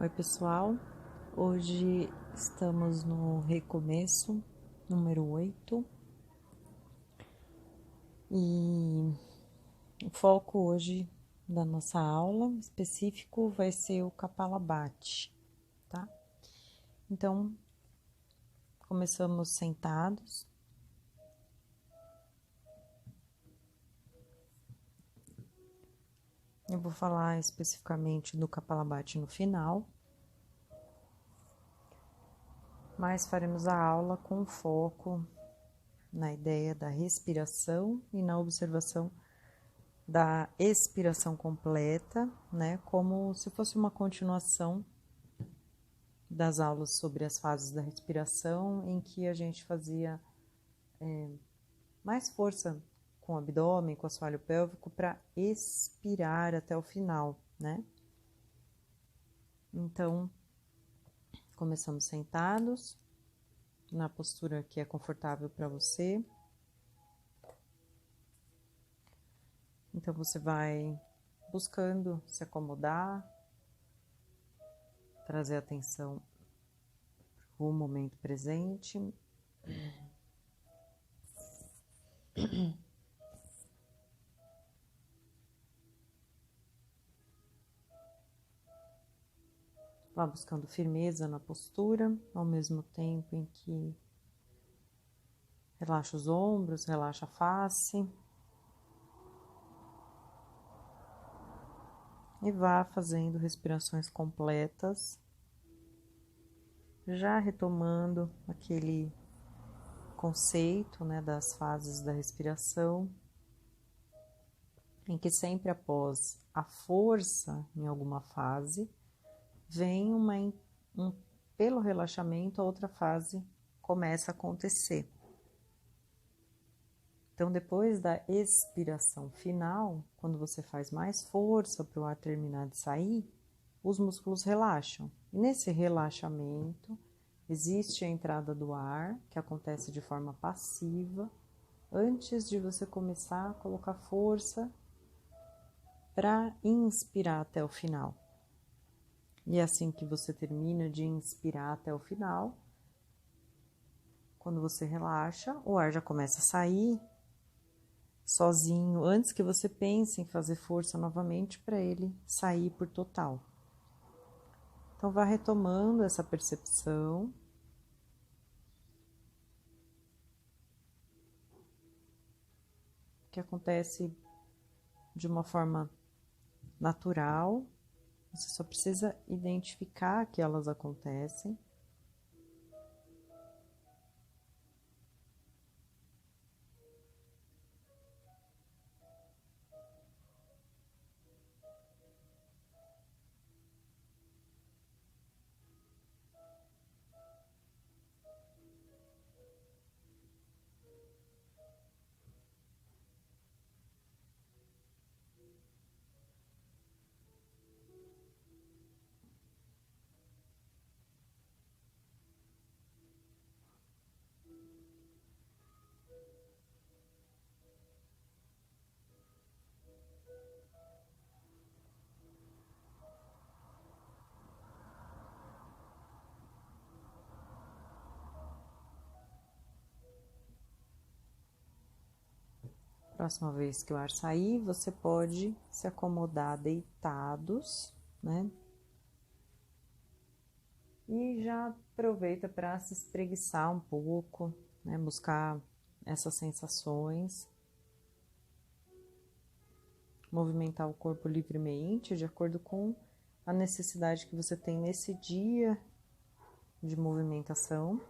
Oi, pessoal. Hoje estamos no recomeço, número 8. E o foco hoje da nossa aula específico vai ser o Kapalabhati, tá? Então, começamos sentados. Eu vou falar especificamente do Kapalabhati no final, mas faremos a aula com foco na ideia da respiração e na observação da expiração completa, né? Como se fosse uma continuação das aulas sobre as fases da respiração, em que a gente fazia mais força com o abdômen, com o assoalho pélvico, para expirar até o final, né? Então, começamos sentados, na postura que é confortável para você. Então, você vai buscando se acomodar, trazer atenção para o momento presente. Vá buscando firmeza na postura, ao mesmo tempo em que relaxa os ombros, relaxa a face. E vá fazendo respirações completas, já retomando aquele conceito, né, das fases da respiração, em que sempre após a força em alguma fase, vem pelo relaxamento, a outra fase começa a acontecer. Então, depois da expiração final, quando você faz mais força para o ar terminar de sair, os músculos relaxam. E nesse relaxamento, existe a entrada do ar, que acontece de forma passiva, antes de você começar a colocar força para inspirar até o final. E assim que você termina de inspirar até o final, quando você relaxa, o ar já começa a sair sozinho, antes que você pense em fazer força novamente para ele sair por total. Então, vá retomando essa percepção. Que acontece de uma forma natural, você só precisa identificar que elas acontecem. Próxima vez que o ar sair, você pode se acomodar deitados, né? E já aproveita para se espreguiçar um pouco, né? Buscar essas sensações. Movimentar o corpo livremente, de acordo com a necessidade que você tem nesse dia de movimentação.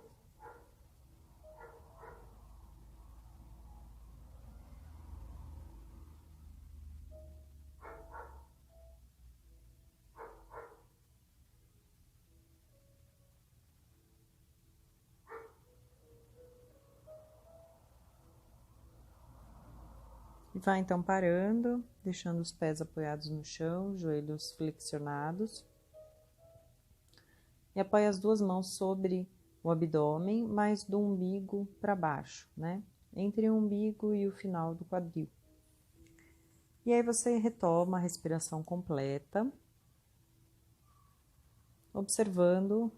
E vai então parando, deixando os pés apoiados no chão, joelhos flexionados. E apoia as duas mãos sobre o abdômen, mas do umbigo para baixo, né? Entre o umbigo e o final do quadril. E aí você retoma a respiração completa. observando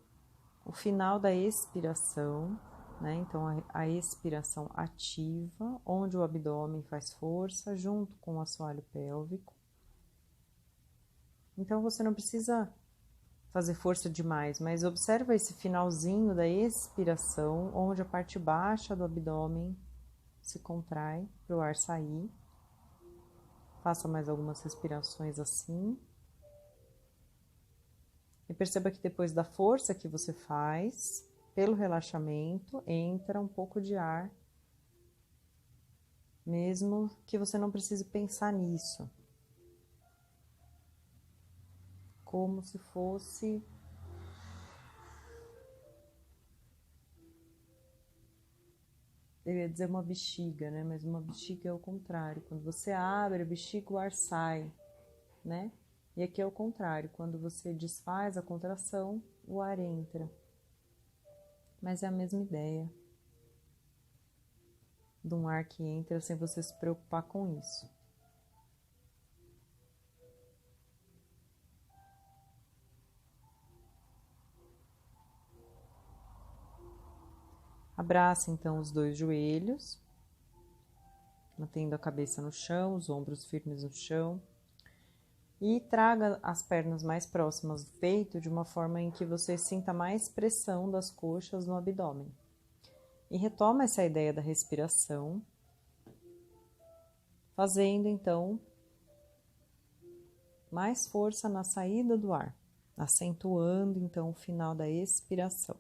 o final da expiração, né? Então, a expiração ativa, onde o abdômen faz força, junto com o assoalho pélvico. Então, você não precisa fazer força demais, mas observa esse finalzinho da expiração, onde a parte baixa do abdômen se contrai para o ar sair. Faça mais algumas respirações assim. E perceba que depois da força que você faz, pelo relaxamento, entra um pouco de ar, mesmo que você não precise pensar nisso. Como se fosse eu ia dizer uma bexiga, né? Mas uma bexiga é o contrário. Quando você abre a bexiga, o ar sai, né? E aqui é o contrário. Quando você desfaz a contração, o ar entra. Mas é a mesma ideia de um ar que entra sem você se preocupar com isso. Abraça então os dois joelhos, mantendo a cabeça no chão, os ombros firmes no chão. E traga as pernas mais próximas do peito de uma forma em que você sinta mais pressão das coxas no abdômen. E retoma essa ideia da respiração, fazendo então mais força na saída do ar, acentuando então o final da expiração.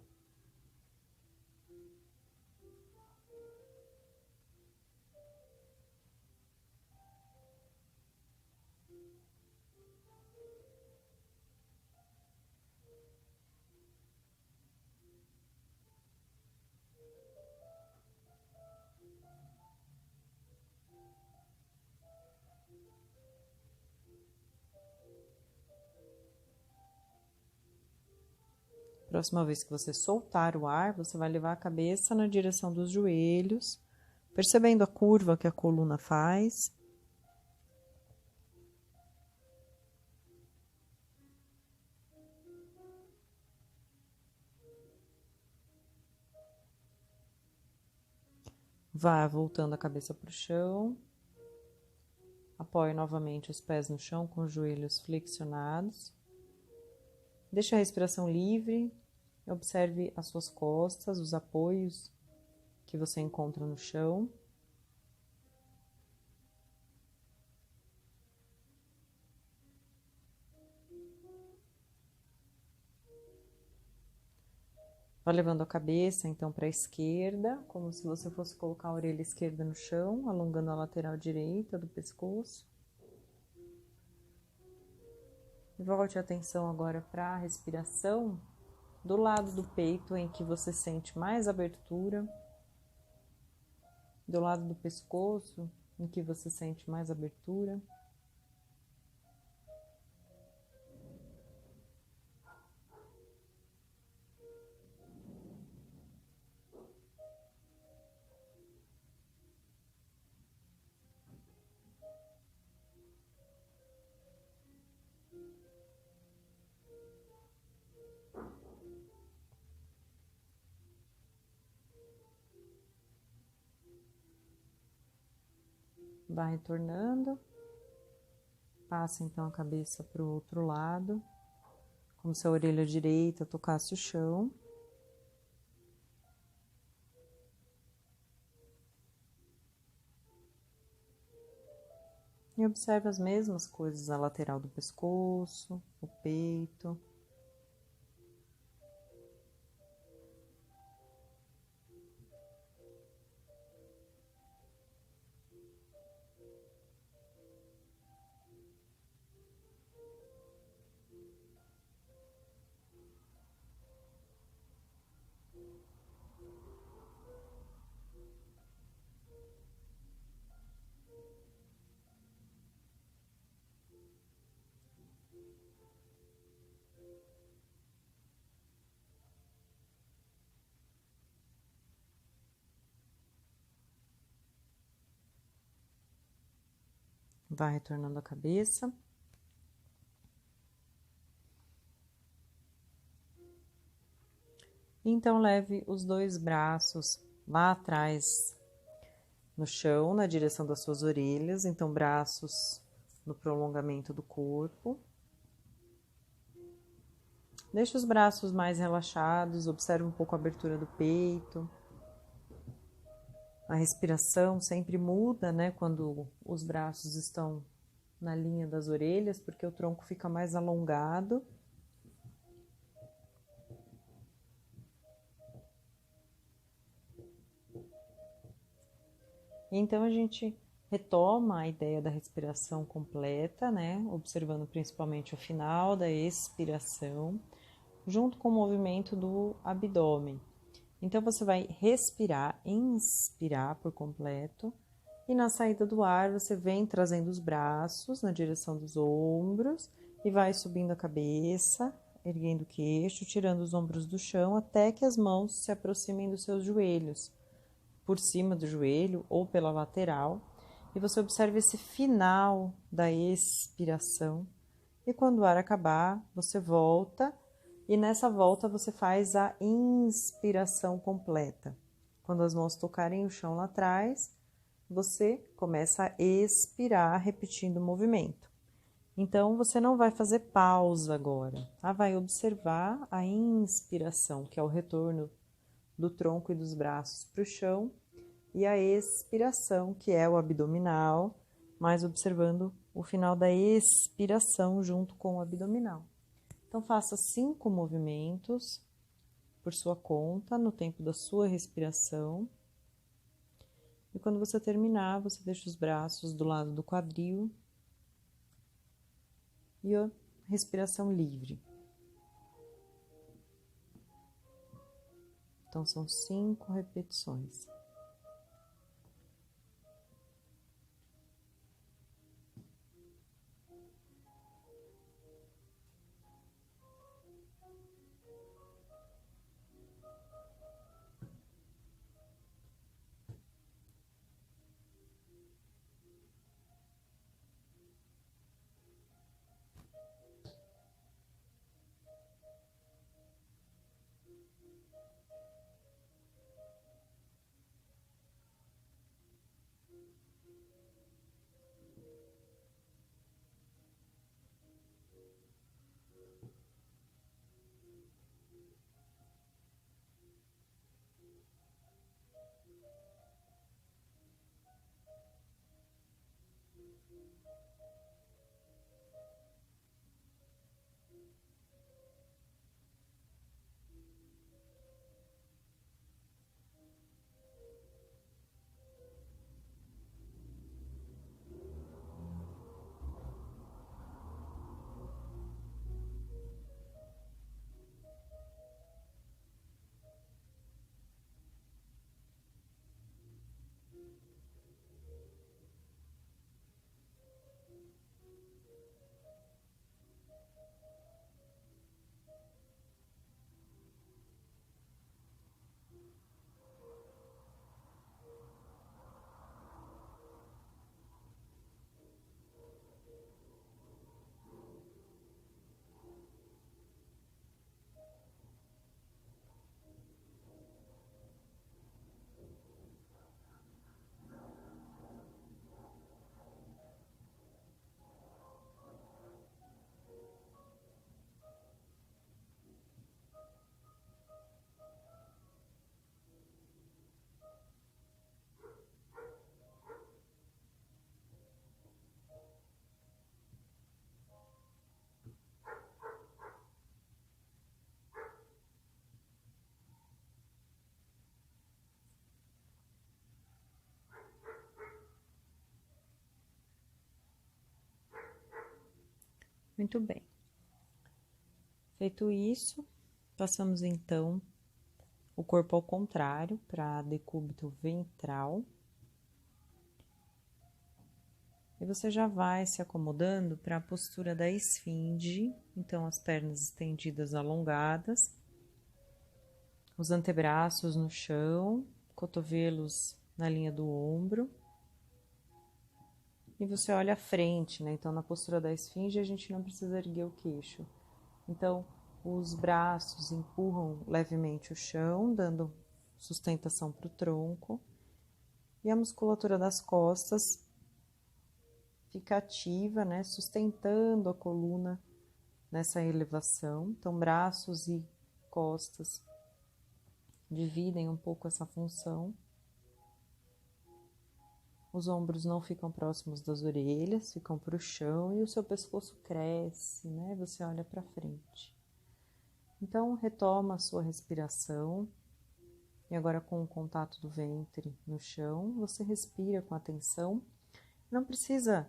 Próxima vez que você soltar o ar, você vai levar a cabeça na direção dos joelhos, percebendo a curva que a coluna faz. Vá voltando a cabeça para o chão. Apoie novamente os pés no chão com os joelhos flexionados. Deixe a respiração livre. Observe as suas costas, os apoios que você encontra no chão. Vá levando a cabeça então para a esquerda, como se você fosse colocar a orelha esquerda no chão, alongando a lateral direita do pescoço. E volte a atenção agora para a respiração do lado do peito em que você sente mais abertura, do lado do pescoço em que você sente mais abertura. Vai retornando, passa então a cabeça para o outro lado, como se a orelha direita tocasse o chão. E observe as mesmas coisas na lateral do pescoço, o peito. Vai retornando a cabeça. Então, leve os dois braços lá atrás no chão, na direção das suas orelhas. Então, braços no prolongamento do corpo. Deixe os braços mais relaxados, observe um pouco a abertura do peito. A respiração sempre muda, né, quando os braços estão na linha das orelhas, porque o tronco fica mais alongado. Então, a gente retoma a ideia da respiração completa, né, observando principalmente o final da expiração, junto com o movimento do abdômen. Então, você vai respirar, inspirar por completo, e na saída do ar, você vem trazendo os braços na direção dos ombros e vai subindo a cabeça, erguendo o queixo, tirando os ombros do chão até que as mãos se aproximem dos seus joelhos, por cima do joelho ou pela lateral. E você observa esse final da expiração. E quando o ar acabar, você volta. E nessa volta você faz a inspiração completa. Quando as mãos tocarem o chão lá atrás, você começa a expirar, repetindo o movimento. Então, você não vai fazer pausa agora, tá? Vai observar a inspiração, que é o retorno do tronco e dos braços para o chão, e a expiração, que é o abdominal, mas observando o final da expiração junto com o abdominal. Então, faça 5 movimentos por sua conta, no tempo da sua respiração. E quando você terminar, você deixa os braços do lado do quadril e a respiração livre. Então, são 5 repetições. Muito bem. Feito isso, passamos então o corpo ao contrário para decúbito ventral. E você já vai se acomodando para a postura da esfinge, então as pernas estendidas, alongadas, os antebraços no chão, cotovelos na linha do ombro. E você olha à frente, né? Então, na postura da esfinge, a gente não precisa erguer o queixo. Então, Os braços empurram levemente o chão, dando sustentação para o tronco. E a musculatura das costas fica ativa, né? Sustentando a coluna nessa elevação. Então, braços e costas dividem um pouco essa função. Os ombros não ficam próximos das orelhas, ficam para o chão e o seu pescoço cresce, né? Você olha para frente. Então, retoma a sua respiração. E agora, com o contato do ventre no chão, você respira com atenção. Não precisa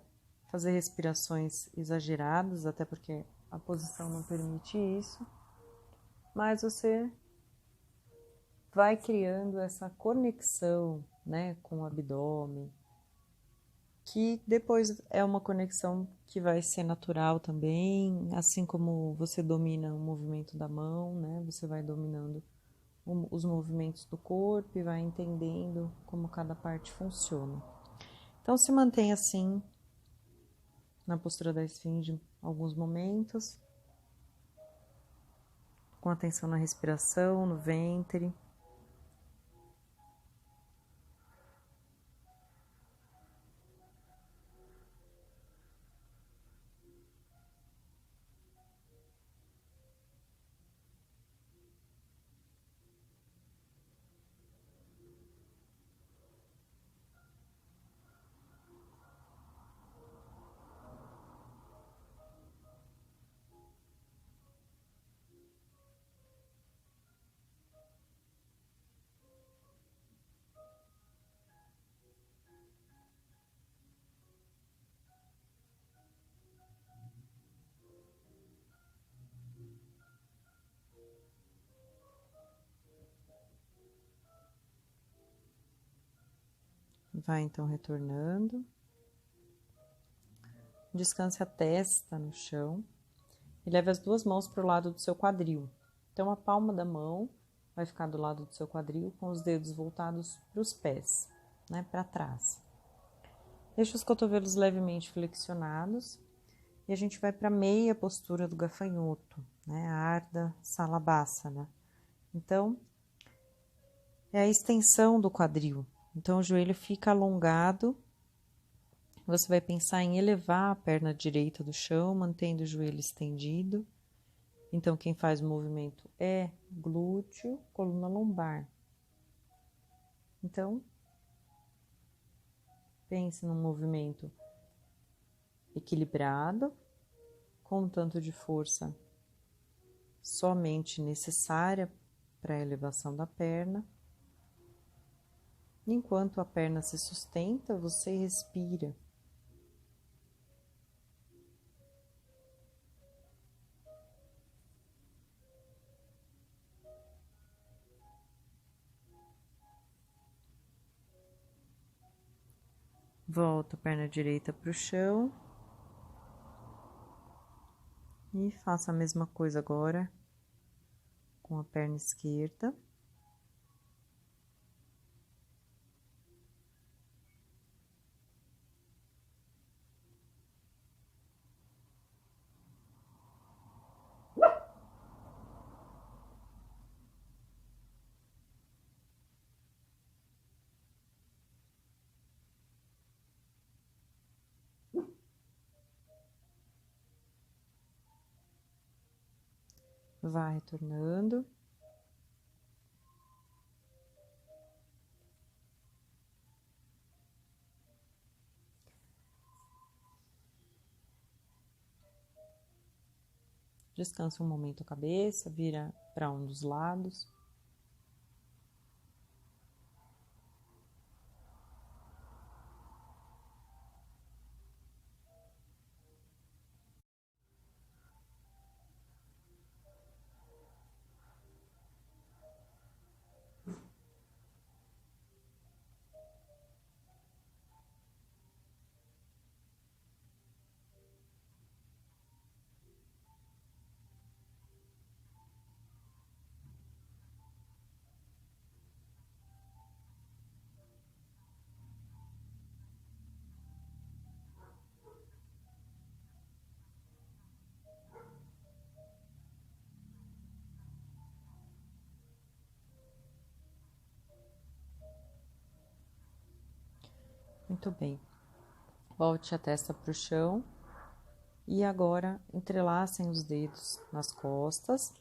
fazer respirações exageradas, até porque a posição não permite isso. Mas você vai criando essa conexão, né, com o abdômen, que depois é uma conexão que vai ser natural também, assim como você domina o movimento da mão, né? Você vai dominando os movimentos do corpo e vai entendendo como cada parte funciona. Então, se mantém assim, na postura da esfinge, alguns momentos, com atenção na respiração, no ventre. Vai então retornando. Descanse a testa no chão e leve as duas mãos para o lado do seu quadril. Então, a palma da mão vai ficar do lado do seu quadril com os dedos voltados para os pés, né, para trás. Deixa os cotovelos levemente flexionados e a gente vai para a meia postura do gafanhoto, né, a Ardha Salabhasana. Então, é a extensão do quadril. Então, o joelho fica alongado. Você vai pensar em elevar a perna direita do chão, mantendo o joelho estendido. Então, quem faz o movimento é glúteo, coluna lombar. Então, pense num movimento equilibrado, com um tanto de força somente necessária para a elevação da perna. Enquanto a perna se sustenta, você respira. Volta a perna direita para o chão. E faça a mesma coisa agora com a perna esquerda. Vá retornando. Descansa um momento a cabeça, vira para um dos lados. Muito bem. Volte a testa para o chão e agora entrelacem os dedos nas costas.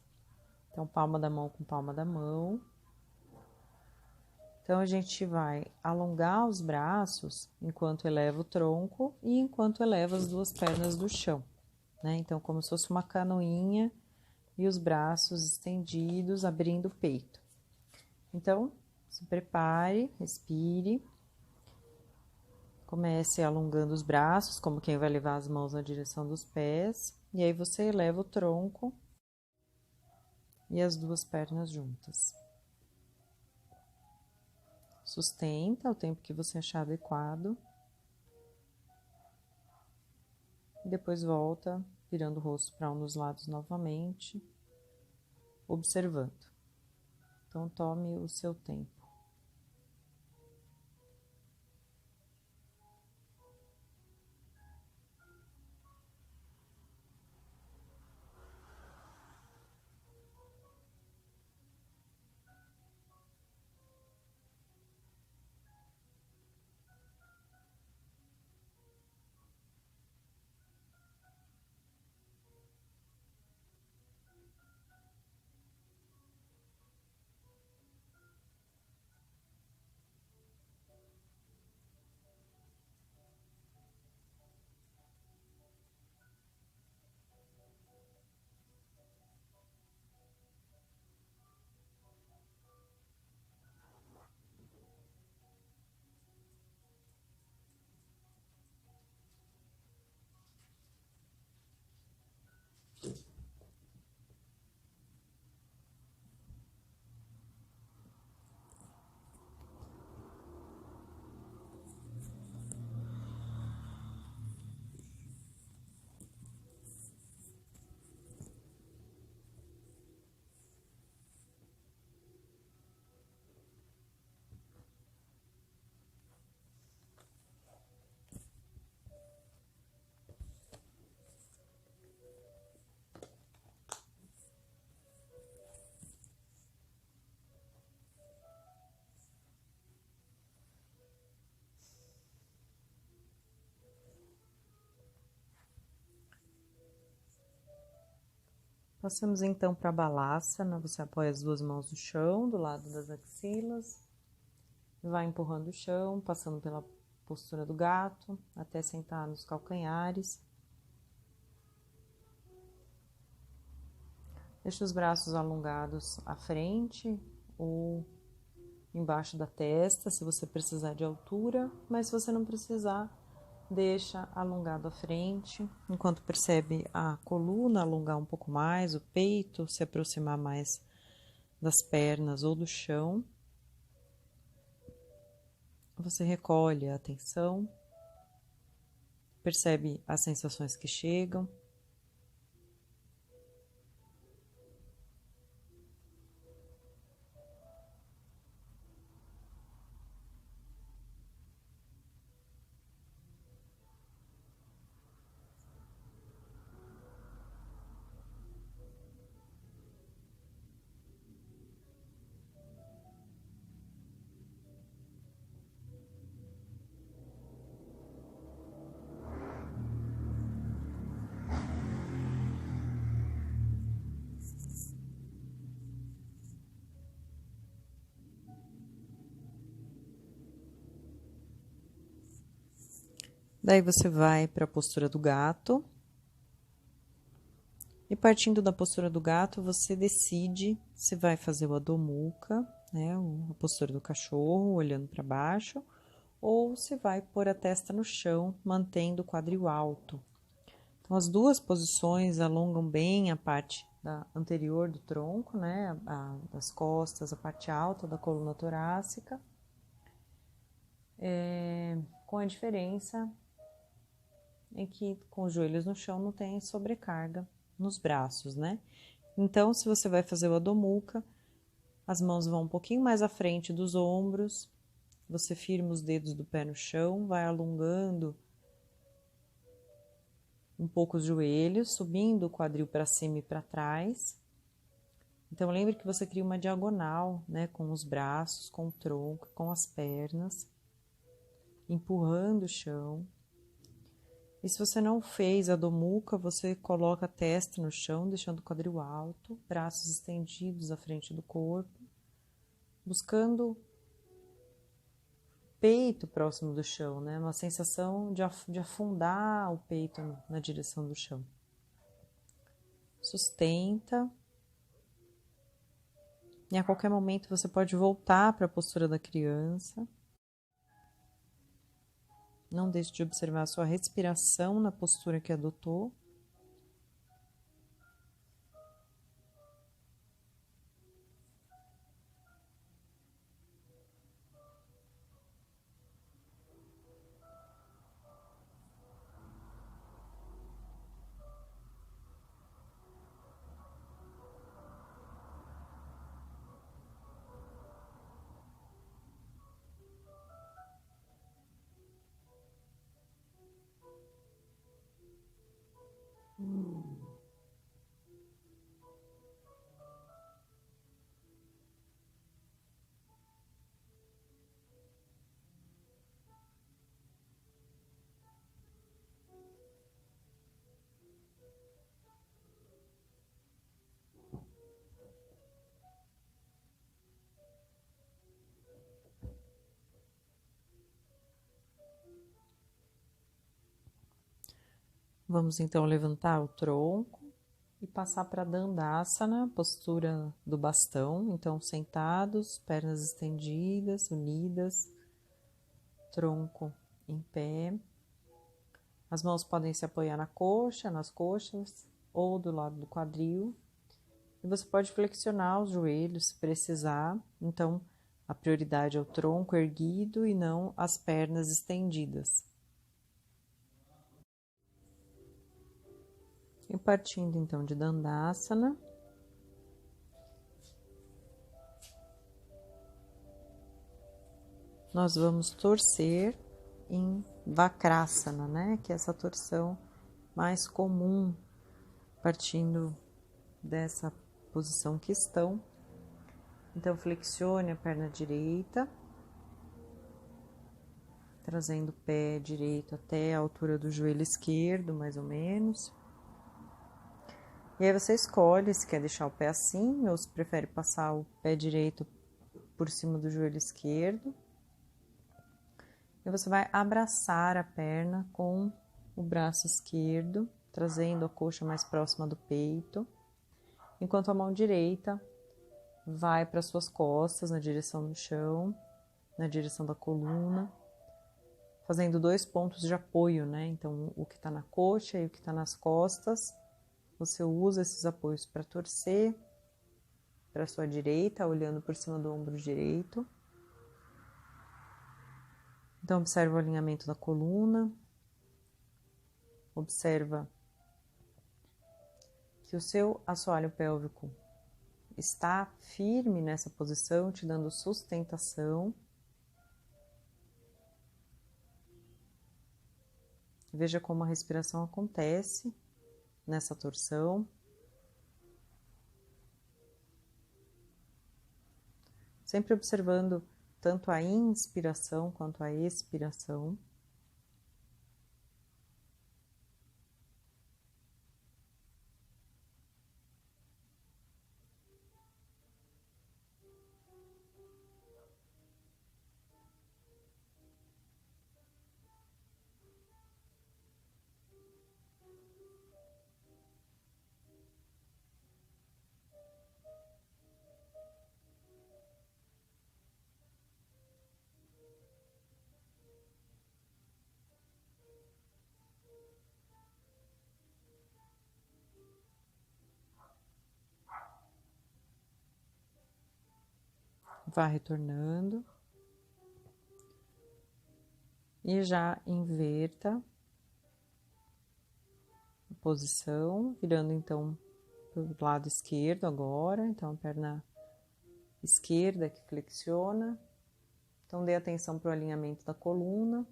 Então, palma da mão com palma da mão. Então, a gente vai alongar os braços enquanto eleva o tronco e enquanto eleva as duas pernas do chão, né? Então, como se fosse uma canoinha e os braços estendidos, abrindo o peito. Então, se prepare, respire. Comece alongando os braços, como quem vai levar as mãos na direção dos pés. E aí você eleva o tronco e as duas pernas juntas. Sustenta o tempo que você achar adequado. E depois volta, virando o rosto para um dos lados novamente, observando. Então, tome o seu tempo. Passamos então para a Balasana. Você apoia as duas mãos no chão, do lado das axilas. Vai empurrando o chão, passando pela postura do gato, até sentar nos calcanhares. Deixa os braços alongados à frente ou embaixo da testa, se você precisar de altura, mas se você não precisar, deixa alongado à frente, enquanto percebe a coluna alongar um pouco mais, o peito se aproximar mais das pernas ou do chão. Você recolhe a atenção, percebe as sensações que chegam. Daí você vai para a postura do gato. E partindo da postura do gato, você decide se vai fazer o Adho Mukha, né, a postura do cachorro, olhando para baixo, ou se vai pôr a testa no chão, mantendo o quadril alto. Então, as duas posições alongam bem a parte anterior do tronco, né, das costas, a parte alta da coluna torácica, com a diferença em que com os joelhos no chão não tem sobrecarga nos braços, né? Então, se você vai fazer o Adho Mukha, as mãos vão um pouquinho mais à frente dos ombros, você firma os dedos do pé no chão, vai alongando um pouco os joelhos, subindo o quadril para cima e para trás. Então, lembre que você cria uma diagonal, né, com os braços, com o tronco, com as pernas. empurrando o chão. E se você não fez a domuca, você coloca a testa no chão, deixando o quadril alto, braços estendidos à frente do corpo, buscando peito próximo do chão, né? Uma sensação de afundar o peito na direção do chão. Sustenta. E a qualquer momento você pode voltar para a postura da criança. Não deixe de observar a sua respiração na postura que adotou. Vamos então levantar o tronco e passar para Dandasana, postura do bastão. Então, sentados, pernas estendidas, unidas, tronco em pé. As mãos podem se apoiar na coxa, nas coxas ou do lado do quadril. E você pode flexionar os joelhos se precisar. Então, a prioridade é o tronco erguido e não as pernas estendidas. E partindo então de Dandasana, nós vamos torcer em Vakrasana, né? Que é essa torção mais comum, partindo dessa posição que estão. Então, flexione a perna direita, trazendo o pé direito até a altura do joelho esquerdo, mais ou menos. E aí você escolhe se quer deixar o pé assim ou se prefere passar o pé direito por cima do joelho esquerdo. E você vai abraçar a perna com o braço esquerdo, trazendo a coxa mais próxima do peito, enquanto a mão direita vai para suas costas, na direção do chão, na direção da coluna, fazendo 2 pontos de apoio, né? Então, o que está na coxa e o que está nas costas. Você usa esses apoios para torcer para a sua direita, olhando por cima do ombro direito. Então, observa o alinhamento da coluna. Observa que o seu assoalho pélvico está firme nessa posição, te dando sustentação. Veja como a respiração acontece nessa torção. Sempre observando tanto a inspiração quanto a expiração. Vá retornando e já inverta a posição, virando então para o lado esquerdo agora. Então, a perna esquerda que flexiona. Então, dê atenção para o alinhamento da coluna.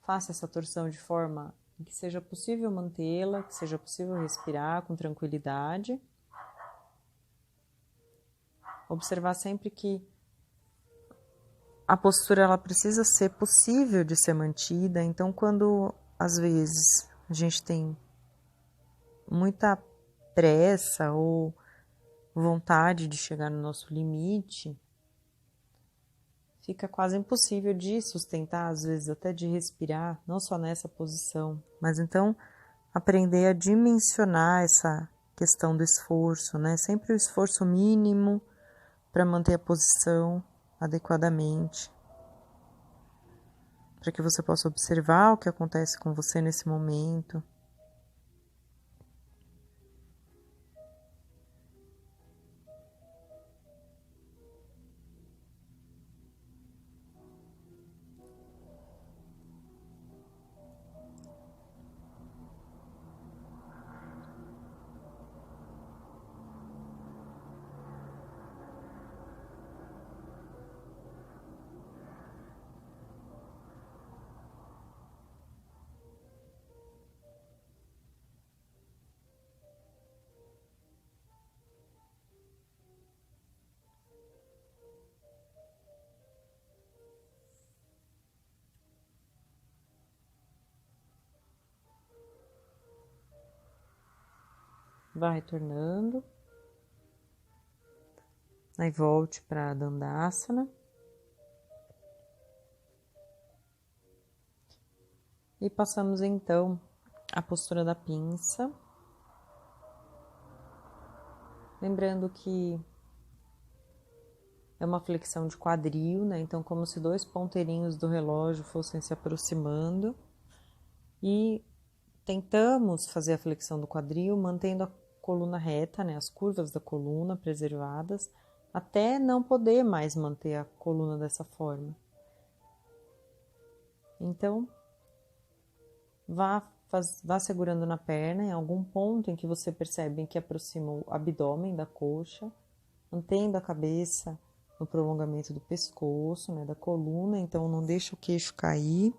Faça essa torção de forma que seja possível mantê-la, que seja possível respirar com tranquilidade. Observar sempre que a postura ela precisa ser possível de ser mantida, então quando às vezes a gente tem muita pressa ou vontade de chegar no nosso limite, fica quase impossível de sustentar, às vezes até de respirar, não só nessa posição, mas então aprender a dimensionar essa questão do esforço, né? Sempre o esforço mínimo para manter a posição adequadamente, para que você possa observar o que acontece com você nesse momento. Vai retornando. Aí volte para Dandasana. E passamos então à postura da pinça. Lembrando que é uma flexão de quadril, né? Então, como se dois ponteirinhos do relógio fossem se aproximando. E tentamos fazer a flexão do quadril, mantendo a coluna reta, né? As curvas da coluna preservadas, até não poder mais manter a coluna dessa forma. Então, vá segurando na perna em algum ponto em que você percebe que aproxima o abdômen da coxa, mantendo a cabeça no prolongamento do pescoço, né, da coluna, então não deixa o queixo cair,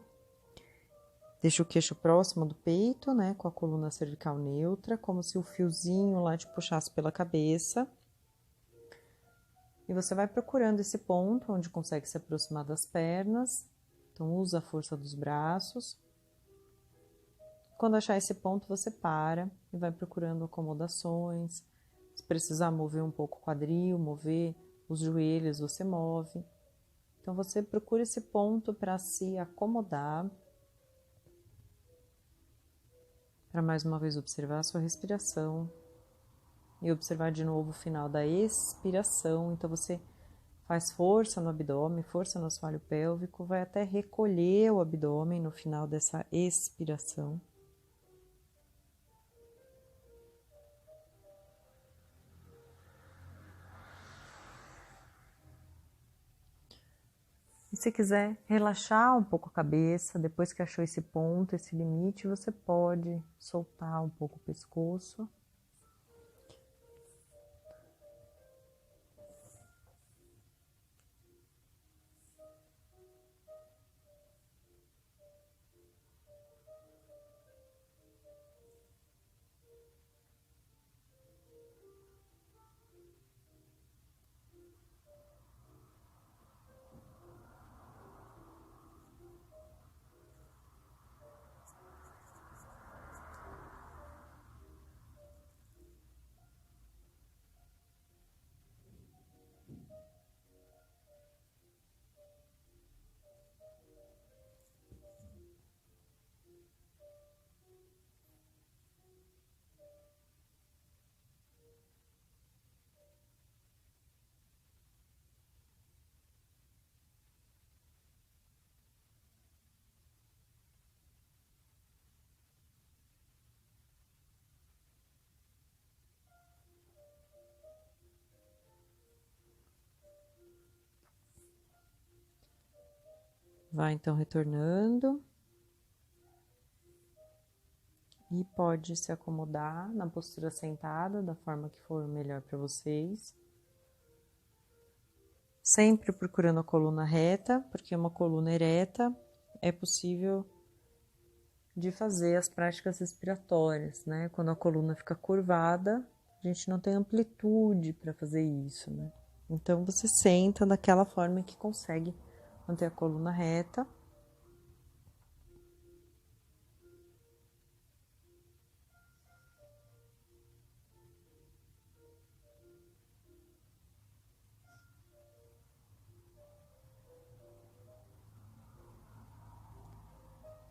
deixa o queixo próximo do peito, né, com a coluna cervical neutra, como se o fiozinho lá te puxasse pela cabeça. E você vai procurando esse ponto onde consegue se aproximar das pernas, então usa a força dos braços. Quando achar esse ponto, você para e vai procurando acomodações. Se precisar mover um pouco o quadril, mover os joelhos, você move. Então, você procura esse ponto para se acomodar. Para mais uma vez observar a sua respiração. E observar de novo o final da expiração. Então, você faz força no abdômen, força no assoalho pélvico. Vai até recolher o abdômen no final dessa expiração. E se quiser relaxar um pouco a cabeça, depois que achou esse ponto, esse limite, você pode soltar um pouco o pescoço. Vai então retornando. E pode se acomodar na postura sentada, da forma que for melhor para vocês. Sempre procurando a coluna reta, porque uma coluna ereta é possível de fazer as práticas respiratórias, né? Quando a coluna fica curvada, a gente não tem amplitude para fazer isso, né? Então, você senta daquela forma que consegue Manter a coluna reta.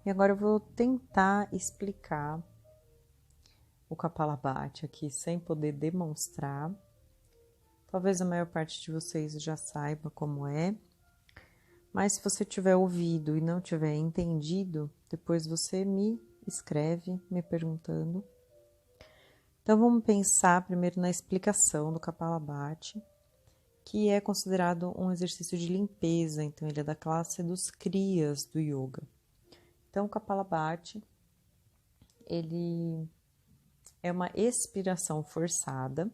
E agora eu vou tentar explicar o Kapalabhati aqui sem poder demonstrar. Talvez a maior parte de vocês já saiba como é, mas se você tiver ouvido e não tiver entendido, depois você me escreve me perguntando. Então vamos pensar primeiro na explicação do Kapalabhati, que é considerado um exercício de limpeza, então ele é da classe dos Kriyas do yoga. Então, o Kapalabhati, ele é uma expiração forçada,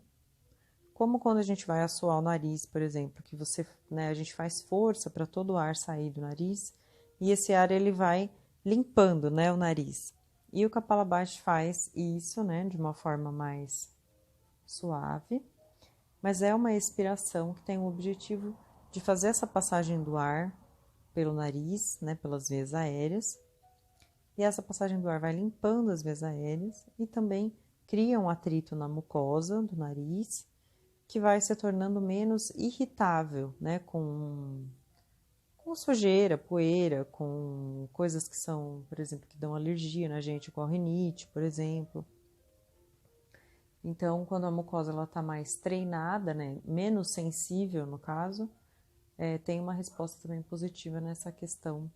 como quando a gente vai assoar o nariz, por exemplo, que você, a gente faz força para todo o ar sair do nariz, e esse ar ele vai limpando, o nariz. E o Kapalabhati faz isso, de uma forma mais suave, mas é uma expiração que tem o objetivo de fazer essa passagem do ar pelo nariz, pelas vias aéreas. E essa passagem do ar vai limpando as vias aéreas e também cria um atrito na mucosa do nariz, que vai se tornando menos irritável, com sujeira, poeira, com coisas que são, por exemplo, que dão alergia na gente, igual rinite, por exemplo. Então, quando a mucosa está mais treinada, menos sensível no caso, tem uma resposta também positiva nessa questão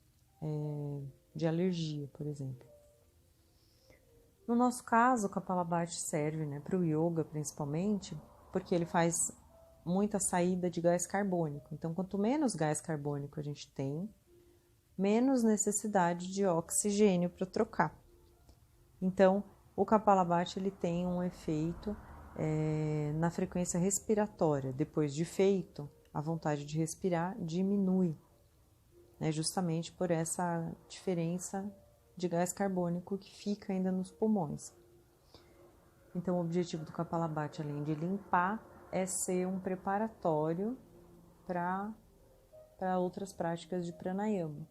de alergia, por exemplo. No nosso caso, o Kapalabhati serve para o yoga, principalmente, porque ele faz muita saída de gás carbônico. Então, quanto menos gás carbônico a gente tem, menos necessidade de oxigênio para trocar. Então, o Kapalabhati ele tem um efeito na frequência respiratória. Depois de feito, a vontade de respirar diminui, justamente por essa diferença de gás carbônico que fica ainda nos pulmões. Então, o objetivo do Kapalabhati, além de limpar, é ser um preparatório para outras práticas de pranayama.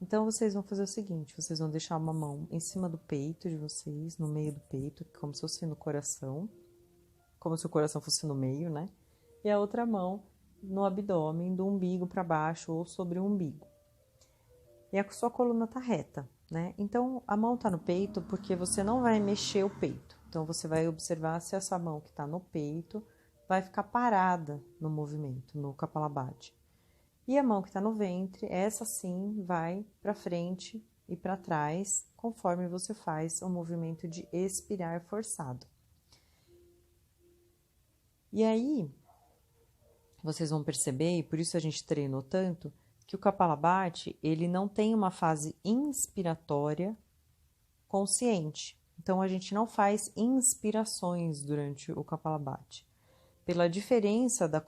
Então, vocês vão fazer o seguinte, vocês vão deixar uma mão em cima do peito de vocês, no meio do peito, como se fosse no coração, como se o coração fosse no meio, E a outra mão no abdômen, do umbigo para baixo ou sobre o umbigo. E a sua coluna está reta, Então, a mão está no peito porque você não vai mexer o peito. Então, você vai observar se essa mão que está no peito vai ficar parada no movimento, no Kapalabhati. E a mão que está no ventre, essa sim vai para frente e para trás, conforme você faz o movimento de expirar forçado. E aí, vocês vão perceber, e por isso a gente treinou tanto, que o Kapalabhati, ele não tem uma fase inspiratória consciente. Então, a gente não faz inspirações durante o Kapalabhati. Pela diferença da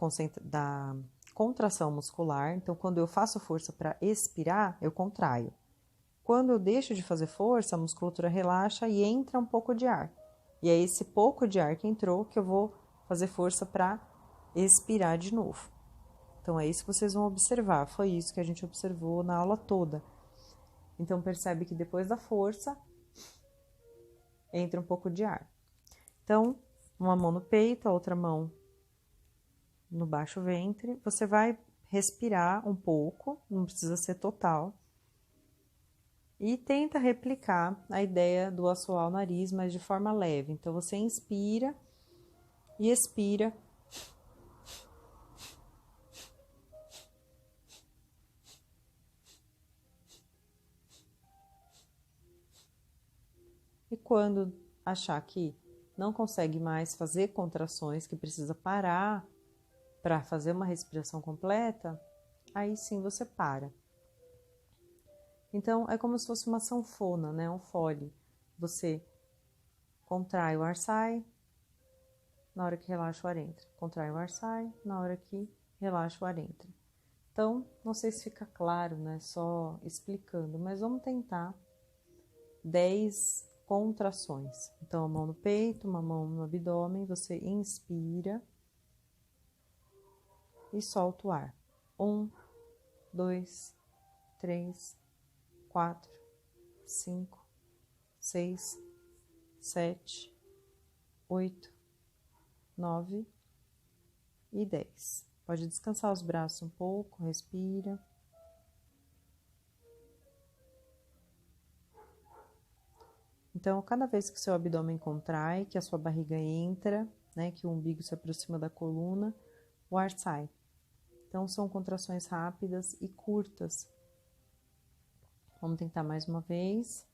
contração muscular, então, quando eu faço força para expirar, eu contraio. Quando eu deixo de fazer força, a musculatura relaxa e entra um pouco de ar. E é esse pouco de ar que entrou que eu vou fazer força para expirar de novo. Então, é isso que vocês vão observar. Foi isso que a gente observou na aula toda. Então, percebe que depois da força, entra um pouco de ar. Então, uma mão no peito, a outra mão no baixo ventre. Você vai respirar um pouco, não precisa ser total. E tenta replicar a ideia do assoar o nariz, mas de forma leve. Então, você inspira e expira. E quando achar que não consegue mais fazer contrações, que precisa parar para fazer uma respiração completa, aí sim você para. Então, é como se fosse uma sanfona, um fole. Você contrai o ar, sai, na hora que relaxa o ar entra. Contrai o ar, sai, na hora que relaxa o ar entra. Então, não sei se fica claro, só explicando, mas vamos tentar 10 contrações. Então, a mão no peito, uma mão no abdômen, você inspira e solta o ar. 1, 2, 3, 4, 5, 6, 7, 8, 9 e 10. Pode descansar os braços um pouco, respira. Então, cada vez que o seu abdômen contrai, que a sua barriga entra, né, que o umbigo se aproxima da coluna, o ar sai. Então, são contrações rápidas e curtas. Vamos tentar mais uma vez.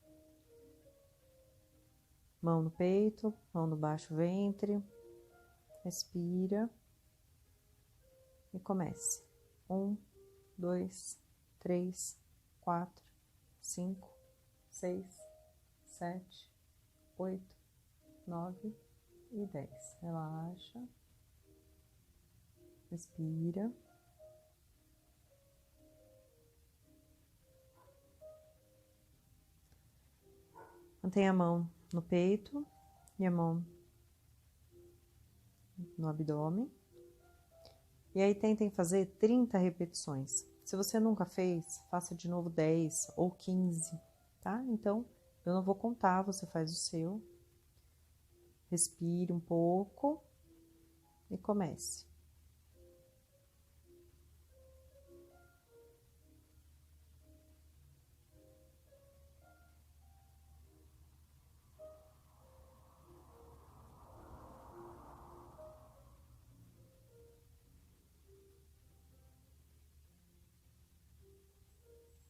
Mão no peito, mão no baixo ventre. Respira. E comece. 1, 2, 3, 4, 5, 6, 7, 8, 9 e 10. Relaxa. Respira. Mantenha a mão no peito e a mão no abdômen. E aí tentem fazer 30 repetições. Se você nunca fez, faça de novo 10 ou 15, tá? Então, eu não vou contar, você faz o seu. Respire um pouco e comece.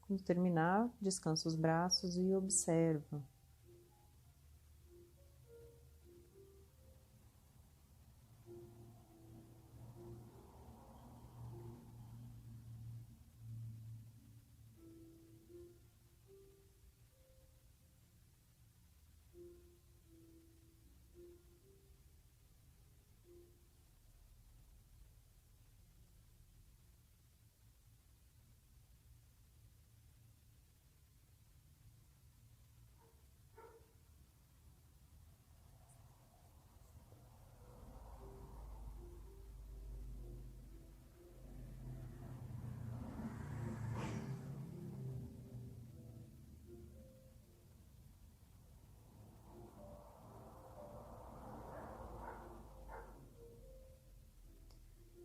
Quando terminar, descansa os braços e observa.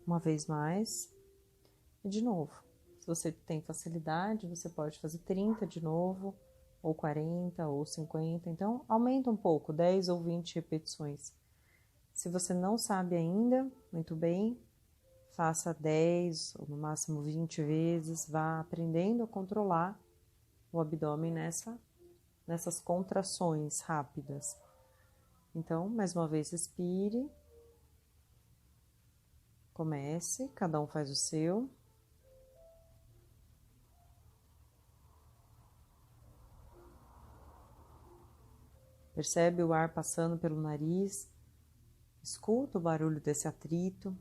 Uma vez mais. E de novo. Se você tem facilidade, você pode fazer 30 de novo, ou 40, ou 50. Então, aumenta um pouco, 10 ou 20 repetições. Se você não sabe ainda, muito bem, faça 10 ou no máximo 20 vezes. Vá aprendendo a controlar o abdômen nessas contrações rápidas. Então, mais uma vez, respire. Comece, cada um faz o seu. Percebe o ar passando pelo nariz, escuta o barulho desse atrito.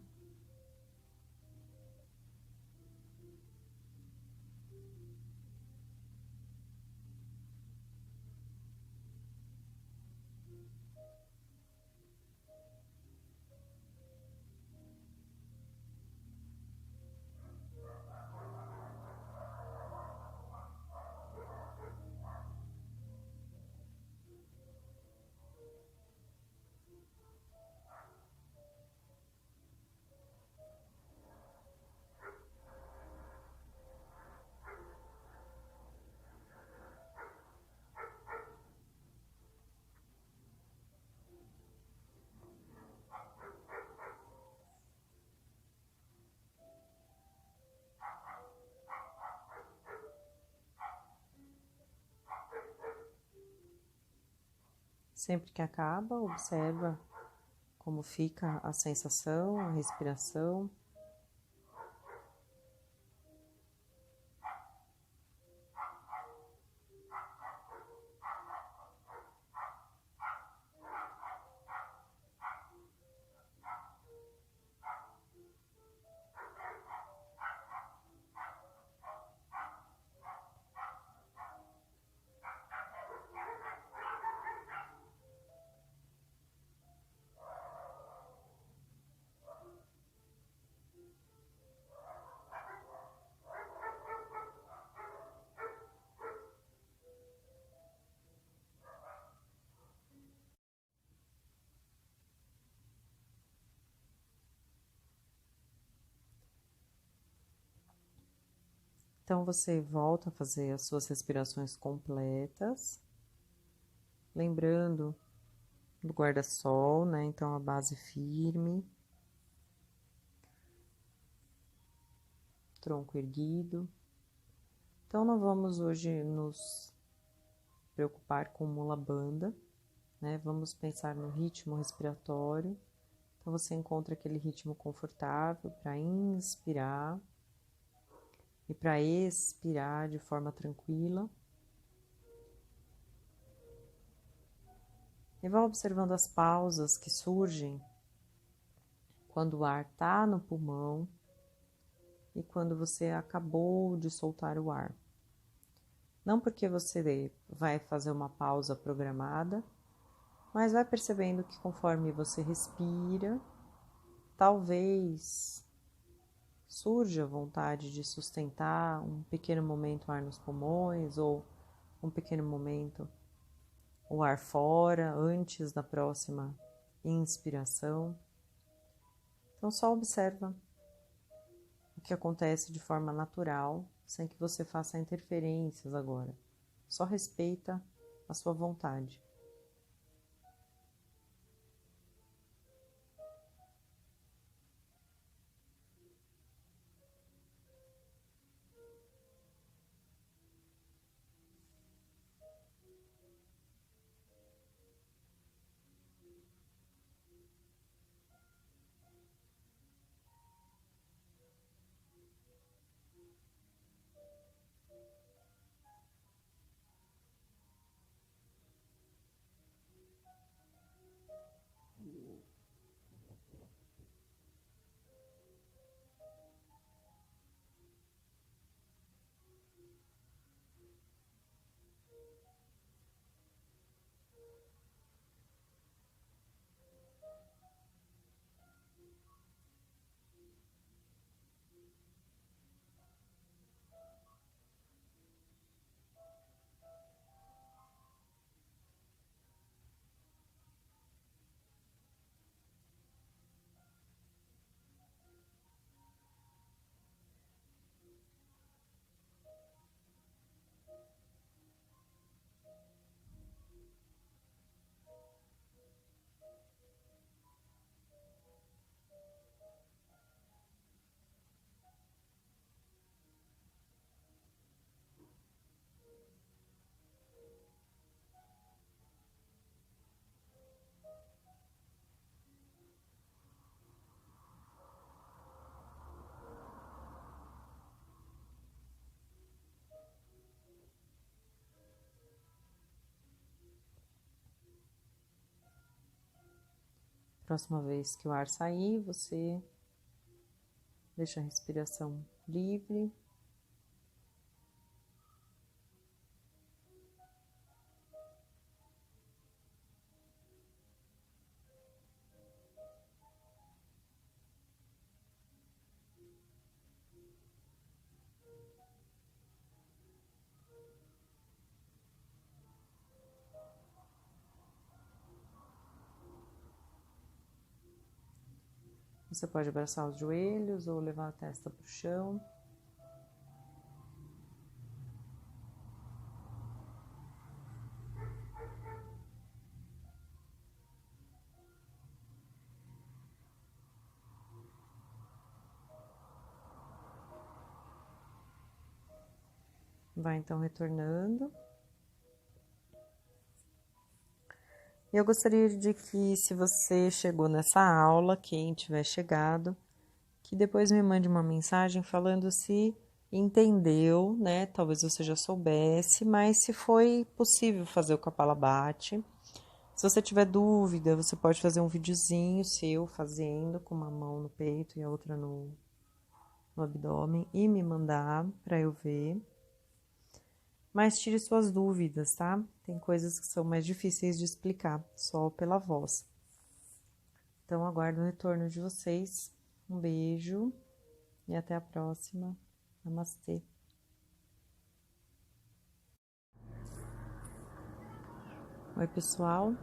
Sempre que acaba, observa como fica a sensação, a respiração. Então, você volta a fazer as suas respirações completas, lembrando do guarda-sol, né? Então, a base firme, tronco erguido. Então, não vamos hoje nos preocupar com mula banda, né? Vamos pensar no ritmo respiratório. Então, você encontra aquele ritmo confortável para inspirar e para expirar de forma tranquila. E vá observando as pausas que surgem quando o ar está no pulmão e quando você acabou de soltar o ar. Não porque você vai fazer uma pausa programada, mas vai percebendo que conforme você respira, talvez surja vontade de sustentar um pequeno momento o ar nos pulmões ou um pequeno momento o ar fora antes da próxima inspiração. Então só observa o que acontece de forma natural, sem que você faça interferências agora. Só respeita a sua vontade. Próxima vez que o ar sair, você deixa a respiração livre. Você pode abraçar os joelhos ou levar a testa para o chão. Vai então retornando. Eu gostaria de que, se você chegou nessa aula, quem tiver chegado, que depois me mande uma mensagem falando se entendeu, né? Talvez você já soubesse, mas se foi possível fazer o Kapalabhati. Se você tiver dúvida, você pode fazer um videozinho seu fazendo com uma mão no peito e a outra no abdômen e me mandar para eu ver. Mas tire suas dúvidas, tá? Tem coisas que são mais difíceis de explicar, só pela voz. Então, aguardo o retorno de vocês. Um beijo e até a próxima. Namastê. Oi, pessoal.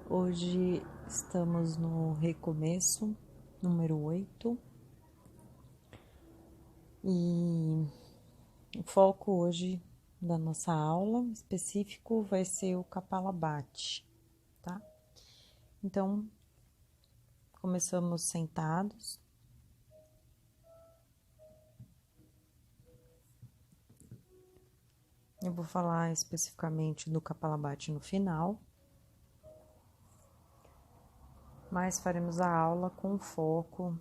Hoje estamos no recomeço, número 8. E O foco hoje da nossa aula específico vai ser o Kapalabhati, tá? Então, começamos sentados. Eu vou falar especificamente do Kapalabhati no final, mas faremos a aula com foco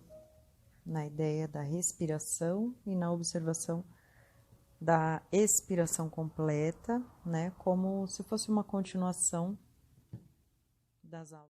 na ideia da respiração e na observação da expiração completa, né? Como se fosse uma continuação das aulas.